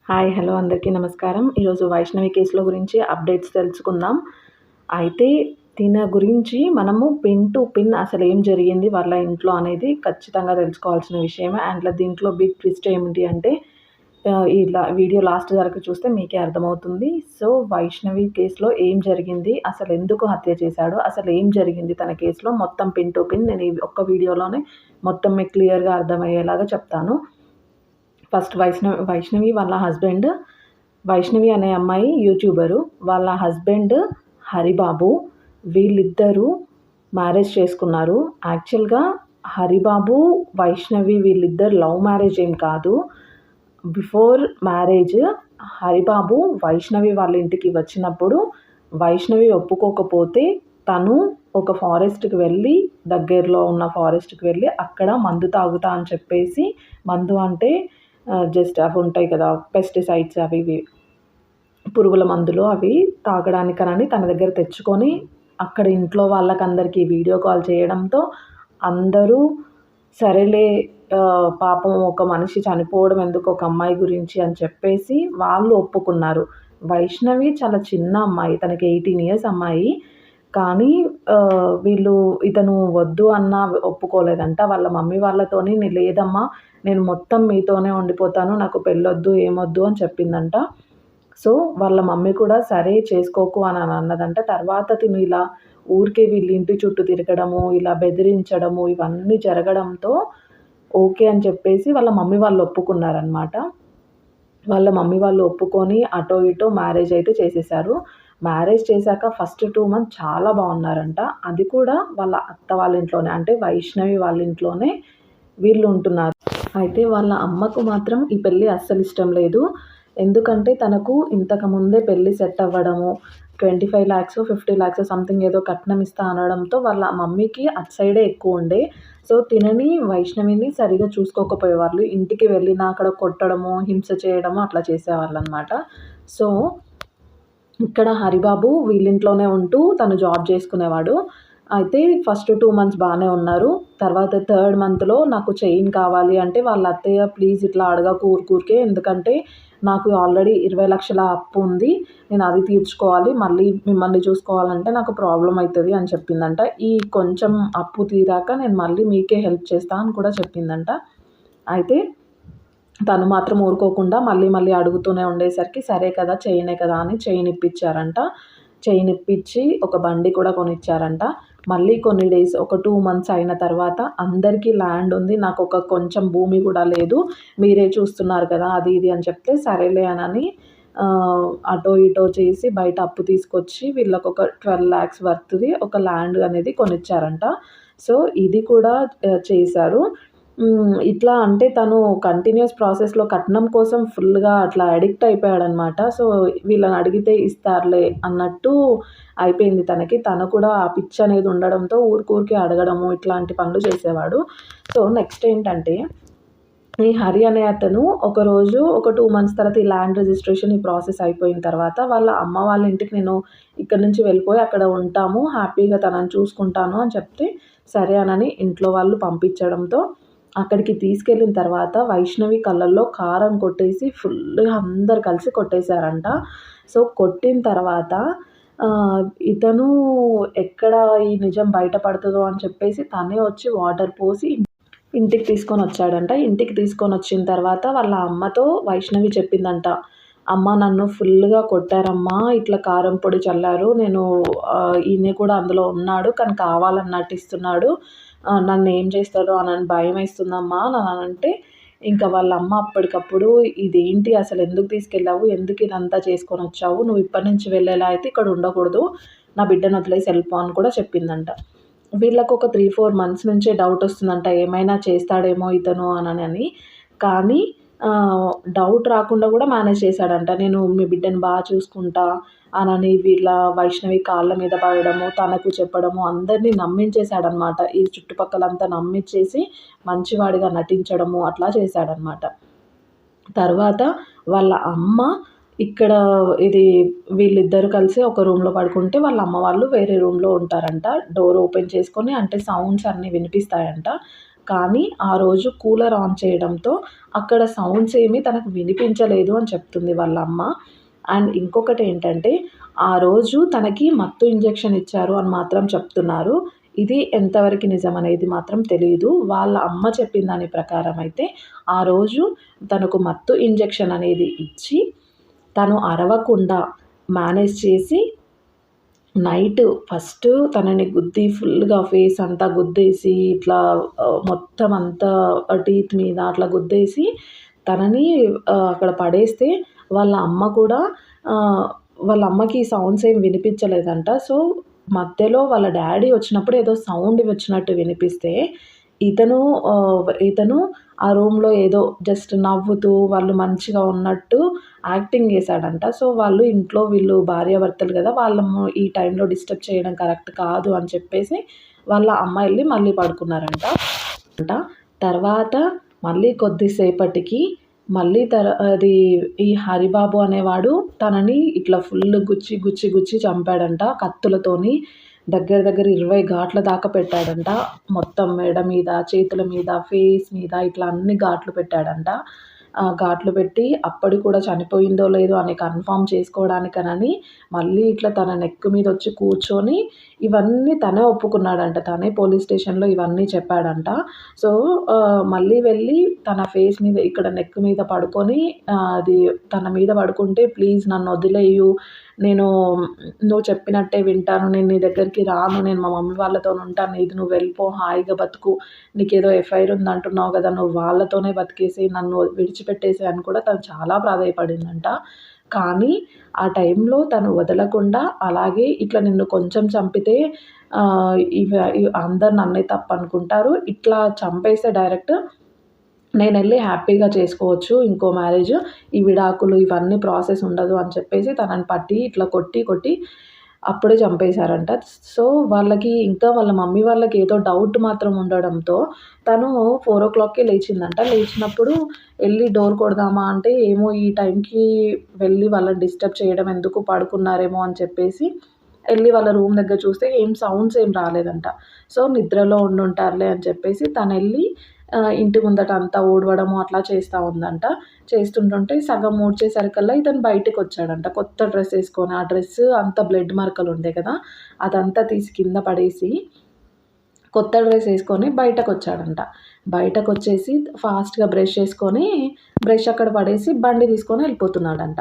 Hi hello అందరికీ నమస్కారం. ఈరోజు వైష్ణవి కేసులో గురించి అప్డేట్స్ తెలుసుకుందాం. అయితే గురించి మనము పిన్ టు పిన్ అసలు ఏం జరిగింది వాళ్ళ ఇంట్లో అనేది ఖచ్చితంగా తెలుసుకోవాల్సిన విషయమే. అండ్ దీంట్లో బిగ్ ట్విస్ట్ ఏమిటి అంటే ఇలా వీడియో లాస్ట్ వరకు చూస్తే మీకే అర్థమవుతుంది. సో వైష్ణవి కేసులో ఏం జరిగింది, అసలు ఎందుకు హత్య చేశాడు, అసలు ఏం జరిగింది తన కేసులో మొత్తం పిన్ టు పిన్ నేను ఈ ఒక్క వీడియోలోనే మొత్తం మీకు క్లియర్గా అర్థమయ్యేలాగా చెప్తాను. ఫస్ట్ వైష్ణవి వాళ్ళ హస్బెండ్, వైష్ణవి అనే అమ్మాయి యూట్యూబరు, వాళ్ళ హస్బెండ్ హరిబాబు. వీళ్ళిద్దరూ మ్యారేజ్ చేసుకున్నారు. యాక్చువల్గా హరిబాబు వైష్ణవి వీళ్ళిద్దరు లవ్ మ్యారేజ్ ఏం కాదు. బిఫోర్ మ్యారేజ్ హరిబాబు వైష్ణవి వాళ్ళ ఇంటికి వచ్చినప్పుడు వైష్ణవి ఒప్పుకోకపోతే తను ఒక ఫారెస్ట్కి వెళ్ళి, దగ్గరలో ఉన్న ఫారెస్ట్కి వెళ్ళి అక్కడ మందు తాగుతా అని చెప్పేసి, మందు అంటే జస్ట్ అవి ఉంటాయి కదా పెస్టిసైడ్స్, అవి ఇవి పురుగుల మందులు, అవి తాగడానికనని తన దగ్గర తెచ్చుకొని అక్కడ ఇంట్లో వాళ్ళకందరికీ వీడియో కాల్ చేయడంతో అందరూ సరేలే పాపం ఒక మనిషి చనిపోవడం ఎందుకు ఒక అమ్మాయి గురించి అని చెప్పేసి వాళ్ళు ఒప్పుకున్నారు. వైష్ణవి చాలా చిన్న అమ్మాయి, తనకి 18 ఇయర్స్ అమ్మాయి. కానీ ఇతను వద్దు అన్నా ఒప్పుకోలేదంట. వాళ్ళ మమ్మీ వాళ్ళతోని లేదమ్మా నేను మొత్తం మీతోనే ఉండిపోతాను, నాకు పెళ్ళొద్దు ఏమొద్దు అని చెప్పిందంట. సో వాళ్ళ మమ్మీ కూడా సరే చేసుకోకు అని అన్నదంట. తర్వాత తిను ఇలా ఊరికే వీళ్ళ ఇంటి చుట్టూ తిరగడము, ఇలా బెదిరించడము ఇవన్నీ జరగడంతో ఓకే అని చెప్పేసి వాళ్ళ మమ్మీ వాళ్ళు ఒప్పుకున్నారనమాట. వాళ్ళ మమ్మీ వాళ్ళు ఒప్పుకొని అటో ఇటో మ్యారేజ్ అయితే చేసేసారు. మ్యారేజ్ చేశాక ఫస్ట్ 2 మంత్స్ చాలా బాగున్నారంట. అది కూడా వాళ్ళ అత్త వాళ్ళ ఇంట్లోనే, అంటే వైష్ణవి వాళ్ళ ఇంట్లోనే వీళ్ళు ఉంటున్నారు. అయితే వాళ్ళ అమ్మకు మాత్రం ఈ పెళ్ళి అస్సలు ఇష్టం లేదు. ఎందుకంటే తనకు ఇంతకుముందే పెళ్ళి సెట్ అవ్వడము, 25 lakhs 50 lakhs సంథింగ్ ఏదో కట్నం ఇస్తా అనడంతో వాళ్ళ మమ్మీకి అటు సైడే ఎక్కువ ఉండే. సో వైష్ణవిని సరిగా చూసుకోకపోయేవాళ్ళు. ఇంటికి వెళ్ళినా అక్కడ కొట్టడము, హింస చేయడము అట్లా చేసేవాళ్ళనమాట. సో ఇక్కడ హరిబాబు వీళ్ళింట్లోనే ఉంటూ తను జాబ్ చేసుకునేవాడు. అయితే ఫస్ట్ 2 మంత్స్ బాగానే ఉన్నారు. తర్వాత 3rd మంత్లో నాకు చైన్ కావాలి అంటే వాళ్ళ అత్తయ్య ప్లీజ్ ఇట్లా అడగకు ఊరికే, ఎందుకంటే నాకు ఆల్రెడీ 20 లక్షల అప్పు ఉంది, నేను అది తీర్చుకోవాలి, మళ్ళీ మిమ్మల్ని చూసుకోవాలంటే నాకు ప్రాబ్లం అవుతుంది అని చెప్పిందంట. ఈ కొంచెం అప్పు తీరాక నేను మళ్ళీ మీకే హెల్ప్ చేస్తా అని కూడా చెప్పిందంట. అయితే తను మాత్రం ఊరుకోకుండా మళ్ళీ అడుగుతూనే ఉండేసరికి సరే కదా చైనే కదా అని చైన్ ఇప్పించారంట. చైన్ ఇప్పించి ఒక బండి కూడా కొనిచ్చారంట. మళ్ళీ కొన్ని డేస్ ఒక 2 మంత్స్ అయిన తర్వాత అందరికీ ల్యాండ్ ఉంది, నాకు ఒక కొంచెం భూమి కూడా లేదు, మీరే చూస్తున్నారు కదా అది ఇది అని చెప్తే సరేలే అని అటో ఇటో చేసి బయట అప్పు తీసుకొచ్చి వీళ్ళకు ఒక 12 lakhs వర్త్ది ఒక ల్యాండ్ అనేది కొనిచ్చారంట. సో ఇది కూడా చేశారు. ఇట్లా అంటే తను కంటిన్యూస్ ప్రాసెస్‌లో కట్నం కోసం ఫుల్‌గా అట్లా అడిక్ట్ అయిపోయాడనమాట. సో వీళ్ళని అడిగితే ఇస్తారులే అన్నట్టు అయిపోయింది తనకి. తను కూడా ఆ పిచ్చి అనేది ఉండడంతో ఊరికే అడగడము ఇట్లాంటి పనులు చేసేవాడు. సో నెక్స్ట్ ఏంటంటే ఈ హరి అనే అతను ఒకరోజు ఒక 2 మంత్స్ తర్వాత ఈ ల్యాండ్ రిజిస్ట్రేషన్ ఈ ప్రాసెస్ అయిపోయిన తర్వాత వాళ్ళ అమ్మ వాళ్ళ ఇంటికి నేను ఇక్కడి నుంచి వెళ్ళిపోయి అక్కడ ఉంటాము, హ్యాపీగా తనని చూసుకుంటాను అని చెప్తే సరే అనని ఇంట్లో వాళ్ళు పంపించడంతో అక్కడికి తీసుకెళ్ళిన తర్వాత వైష్ణవి కళ్ళల్లో కారం కొట్టేసి ఫుల్గా అందరు కలిసి కొట్టేశారంట. సో కొట్టిన తర్వాత ఇతను ఎక్కడ ఈ నిజం బయటపడుతుందో అని చెప్పేసి తనే వచ్చి వాటర్ పోసి ఇంటికి తీసుకొని వచ్చాడంట. ఇంటికి తీసుకొని వచ్చిన తర్వాత వాళ్ళ అమ్మతో వైష్ణవి చెప్పిందంట, అమ్మ నన్ను ఫుల్గా కొట్టారమ్మా, ఇట్లా కారం పొడి చల్లారు, నేను ఈయన కూడా అందులో ఉన్నాడు కానీ కావాలని నటిస్తున్నాడు, నన్ను ఏం చేస్తాడో అని భయం వేస్తుందమ్మా అని అంటే, ఇంకా వాళ్ళ అమ్మ అప్పటికప్పుడు ఇదేంటి అసలు ఎందుకు తీసుకెళ్ళావు, ఎందుకు ఇదంతా చేసుకొని వచ్చావు, నువ్వు ఇప్పటి నుంచి వెళ్ళేలా అయితే ఇక్కడ ఉండకూడదు, నా బిడ్డను వదిలేసి వెళ్ళిపో అని కూడా చెప్పిందంట. వీళ్ళకు ఒక 3-4 మంత్స్ నుంచే డౌట్ వస్తుందంట ఏమైనా చేస్తాడేమో ఇతను అని. కానీ డౌట్ రాకుండా కూడా మేనేజ్ చేశాడంట. నేను మీ బిడ్డని బాగా చూసుకుంటా అని వీళ్ళ వైష్ణవి కాళ్ళ మీద పడడము, తనకు చెప్పడము, అందరినీ నమ్మించేశాడనమాట. ఈ చుట్టుపక్కలంతా నమ్మించేసి మంచివాడిగా నటించడము అట్లా చేశాడనమాట. తర్వాత వాళ్ళ అమ్మ ఇక్కడ వీళ్ళిద్దరూ కలిసి ఒక రూమ్‌లో పడుకుంటే వాళ్ళ అమ్మ వాళ్ళు వేరే రూమ్‌లో ఉంటారంట. డోర్ ఓపెన్ చేసుకొని అంటే సౌండ్స్ అన్నీ వినిపిస్తాయంట. కానీ ఆ రోజు కూలర్ ఆన్ చేయడంతో అక్కడ సౌండ్స్ ఏమీ తనకు వినిపించలేదు అని చెప్తుంది వాళ్ళ అమ్మ. అండ్ ఇంకొకటి ఏంటంటే ఆ రోజు తనకి మత్తు ఇంజెక్షన్ ఇచ్చారు అని మాత్రం చెప్తున్నారు. ఇది ఎంతవరకు నిజం అనేది మాత్రం తెలీదు. వాళ్ళ అమ్మ చెప్పిన దాని ప్రకారం అయితే ఆ రోజు తనకు మత్తు ఇంజెక్షన్ అనేది ఇచ్చి తను అరవకుండా మేనేజ్ చేసి నైట్ ఫస్ట్ తనని గుద్ది ఫుల్‌గా ఫేస్ అంతా గుద్దేసి ఇట్లా మొత్తం అంతా టీత్ మీద అట్లా గుద్దేసి తనని అక్కడ పడేస్తే వాళ్ళ అమ్మ కూడా వాళ్ళ అమ్మకి సౌండ్స్ ఏం వినిపించలేదంట. సో, మధ్యలో వాళ్ళ డ్యాడీ వచ్చినప్పుడు ఏదో సౌండ్ వచ్చినట్టు వినిపిస్తే ఇతను ఇతను ఆ రూమ్‌లో ఏదో జస్ట్ నవ్వుతూ వాళ్ళు మంచిగా ఉన్నట్టు యాక్టింగ్ చేశాడంట. సో, వాళ్ళు ఇంట్లో వీళ్ళు భార్యాభర్తలు కదా! వాళ్ళము ఈ టైంలో డిస్టర్బ్ చేయడం కరెక్ట్ కాదు అని చెప్పేసి వాళ్ళ అమ్మ ఎళ్లి మళ్ళీ పడుకున్నారంట. తర్వాత మళ్ళీ కొద్దిసేపటికి మళ్ళీ అది ఈ హరిబాబు అనేవాడు తనని ఇట్లా ఫుల్ గుచ్చి, గుచ్చి, గుచ్చి చంపాడంట కత్తులతోని. దగ్గర దగ్గర 20 ఘాట్ల దాకా పెట్టాడంట. మొత్తం మెడ మీద, చేతుల మీద, ఫేస్ మీద ఇట్లా అన్ని ఘాట్లు పెట్టాడంట. ఘాట్లు పెట్టి అప్పటికి కూడా చనిపోయిందో లేదో అని కన్ఫర్మ్ చేసుకోవడానికనని మళ్ళీ ఇట్లా తన నెక్ మీదొచ్చి కూర్చొని ఇవన్నీ తనే ఒప్పుకున్నాడంట. తనే పోలీస్ స్టేషన్‌లో ఇవన్నీ చెప్పాడంట. సో, మళ్ళీ వెళ్ళి తన ఫేస్ మీద ఇక్కడ నెక్ మీద పడుకొని అది తన మీద పడుకుంటే, "ప్లీజ్ నన్నొదిలేయు. నేను నువ్వు చెప్పినట్టే వింటాను. నేను నీ దగ్గరికి రాను. నేను మా మమ్మీ వాళ్ళతోనుంటాను. ఇది నువ్వు వెళ్ళిపో. హాయిగా బతుకు. నీకేదో ఎఫ్ఐఆర్ ఉందంటున్నావు గదా! నువ్వు వాళ్ళతోనే బతికేసేయి. నన్ను విడిచిపెట్టేసేయి" అని కూడా తను చాలా ప్రాధేయపడిందంట. కానీ ఆ టైంలో తను వదలకుండా అలాగే ఇట్లా నిన్ను కొంచెం చంపితే అందరు నన్నే తప్పనుకుంటారు. ఇట్లా చంపేస్తే డైరెక్ట్ నేనెళ్ళి హ్యాపీగా చేసుకోవచ్చు ఇంకో మ్యారేజ్. ఈ విడాకులు ఇవన్నీ ప్రాసెస్ ఉండదు అని చెప్పేసి తనని పట్టి ఇట్లా కొట్టి, కొట్టి అప్పుడే చంపేశారంట. సో, వాళ్ళకి ఇంకా వాళ్ళ మమ్మీ వాళ్ళకి ఏదో డౌట్ మాత్రం ఉండడంతో తను 4:00కే లేచిందంట. లేచినప్పుడు ఎళ్లి డోర్ కొడదామా అంటే, ఏమో ఈ టైంకి వెళ్ళి వాళ్ళని డిస్టర్బ్ చేయడం ఎందుకు, పడుకున్నారేమో అని చెప్పేసి ఎళ్లి వాళ్ళ రూమ్ దగ్గర చూస్తే ఏం సౌండ్స్ ఏం రాలేదంట. సో, నిద్రలో ఉండుంటారులే అని చెప్పేసి తనెళ్ళి ఇంటి ముందట అంతా ఊడవడము అట్లా చేస్తా ఉందంట. చేస్తుంటుంటే సగం ఊడ్చేసరికల్లా ఇతను బయటికొచ్చాడంట. కొత్త డ్రెస్ ఏసుకొని, ఆ డ్రెస్ అంతా బ్లడ్ మరకలుండే కదా! అదంతా తీసి కింద పడేసి, కొత్త డ్రెస్ ఏసుకొని బయటకొచ్చాడంట. బయటకొచ్చేసి ఫాస్ట్‌గా బ్రష్ చేసుకొని, బ్రష్ అక్కడ పడేసి బండి తీసుకొని ఎళ్ళిపోతున్నాడంట.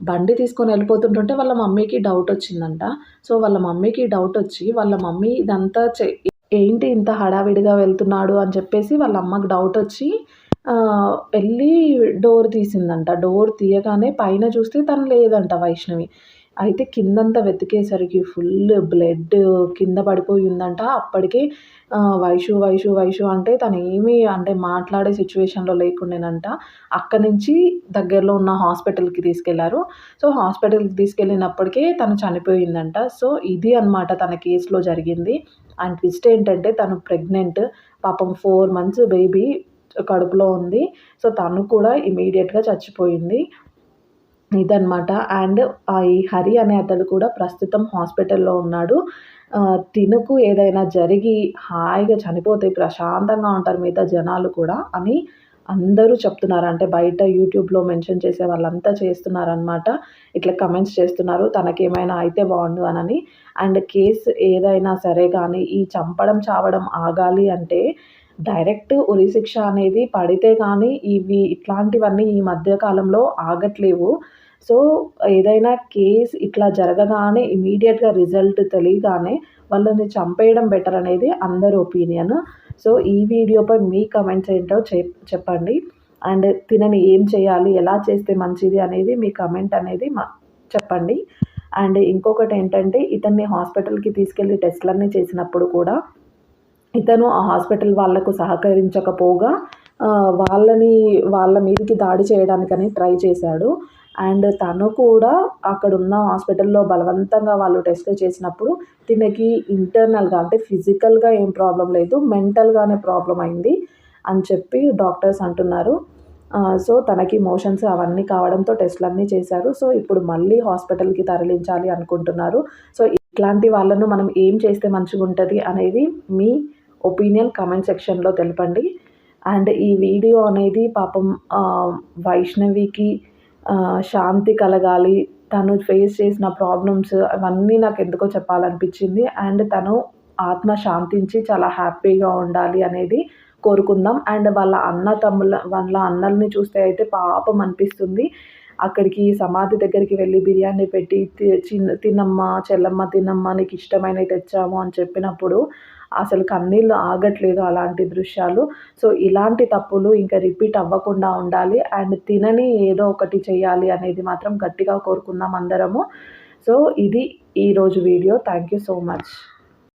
బండి తీసుకొని ఎళ్ళిపోతుంటుంటే వాళ్ళ మమ్మీకి డౌటొచ్చిందంట. సో, వాళ్ళ మమ్మీకి డౌటొచ్చి వాళ్ళ మమ్మీ ఇదంతా ఏంటి ఇంత హడావిడిగా వెళ్తున్నాడు అని చెప్పేసి వాళ్ళ అమ్మకి డౌటొచ్చి ఎళ్ళి డోర్ తీసిందంట. డోర్ తీయగానే పైన చూస్తే తను లేదంట వైష్ణవి. అయితే కిందంతా వెతికేసరికి ఫుల్ బ్లడ్ కింద పడిపోయి ఉందంట. అప్పటికే వైషు, వైషు, వైషు అంటే తనేమి అంటే మాట్లాడే సిచ్యువేషన్‌లో లేకుండేనంట. అక్కడి నుంచి దగ్గరలో ఉన్న హాస్పిటల్‌కి తీసుకెళ్లారు. సో, హాస్పిటల్‌కి తీసుకెళ్ళినప్పటికే తను చనిపోయిందంట. సో, ఇది అన్నమాట తన కేస్‌లో జరిగింది. అండ్ ట్విస్ట్ ఏంటంటే తను ప్రెగ్నెంట్. పాపం 4 మంత్స్ బేబీ కడుపులో ఉంది. సో, తను కూడా ఇమ్మీడియేట్‌గా చచ్చిపోయింది. ఇదనమాట. అండ్ ఈ హరి అనే అతడు కూడా ప్రస్తుతం హాస్పిటల్‌లో ఉన్నాడు. తినకు ఏదైనా జరిగి హాయిగా చనిపోతే ప్రశాంతంగా ఉంటారు మిగతా జనాలు కూడా అని అందరూ చెప్తున్నారు. అంటే బయట యూట్యూబ్‌లో మెన్షన్ చేసే వాళ్ళంతా చేస్తున్నారనమాట. ఇట్లా కమెంట్స్ చేస్తున్నారు. తనకేమైనా అయితే బావుండు అనని. అండ్ కేస్ ఏదైనా సరే గానీ ఈ చంపడం, చావడం ఆగాలి అంటే డైరెక్ట్ ఉరిశిక్ష అనేది పడితే కానీ ఇట్లాంటివన్నీ ఈ మధ్య కాలంలో ఆగట్లేవు. సో, ఏదైనా కేస్ ఇట్లా జరగగానే ఇమ్మీడియేట్‌గా రిజల్ట్ తెలియగానే వాళ్ళని చంపేయడం బెటర్ అనేది అందరి ఒపీనియన్. సో, ఈ వీడియోపై మీ కమెంట్స్ ఏంటో చెప్పండి. అండ్ తినని ఏం చేయాలి? ఎలా చేస్తే మంచిది అనేది మీ కమెంట్ అనేది చెప్పండి. అండ్ ఇంకొకటేంటంటే ఇతన్ని హాస్పిటల్‌కి తీసుకెళ్ళి టెస్ట్‌లన్నీ చేసినప్పుడు కూడా ఇతను ఆ హాస్పిటల్ వాళ్ళకు సహకరించకపోగా వాళ్ళ మీదకి దాడి చేయడానికని ట్రై చేశాడు. అండ్ తను కూడా అక్కడున్న హాస్పిటల్‌లో బలవంతంగా వాళ్ళు టెస్ట్‌లు చేసినప్పుడు తినకి ఇంటర్నల్‌గా అంటే ఫిజికల్‌గా ఏం ప్రాబ్లమ్ లేదు. మెంటల్‌గానే ప్రాబ్లమ్ అయింది అని చెప్పి డాక్టర్స్ అంటున్నారు. సో, తనకి మోషన్స్ అవన్నీ కావడంతో టెస్ట్‌లన్నీ చేశారు. సో, ఇప్పుడు మళ్ళీ హాస్పిటల్‌కి తరలించాలి అనుకుంటున్నారు. సో, ఇట్లాంటి వాళ్ళను మనం ఏం చేస్తే మంచిగుంటది అనేది మీ ఒపీనియన్ కామెంట్ సెక్షన్లో తెలపండి. అండ్ ఈ వీడియో అనేది పాపం వైష్ణవికి శాంతి కలగాలి, తను ఫేస్ చేసిన ప్రాబ్లమ్స్ అవన్నీ నాకు ఎందుకో చెప్పాలనిపించింది. అండ్ తను ఆత్మ శాంతించి చాలా హ్యాపీగా ఉండాలి అనేది కోరుకుందాం. అండ్ వాళ్ళ అన్నల్ని చూస్తే అయితే పాపం అనిపిస్తుంది. అక్కడికి సమాధి దగ్గరికి వెళ్ళి బిర్యానీ పెట్టి తినమ్మా చెల్లమ్మ తినమ్మా నీకు ఇష్టమైనవి తెచ్చాము అని చెప్పినప్పుడు అసలు కన్నీళ్ళు ఆగట్లేదు అలాంటి దృశ్యాలు. సో ఇలాంటి తప్పులు ఇంకా రిపీట్ అవ్వకుండా ఉండాలి. అండ్ తినని ఏదో ఒకటి చేయాలి అనేది మాత్రం గట్టిగా కోరుకుందాం అందరము. సో ఇది ఈరోజు video. Thank you so much.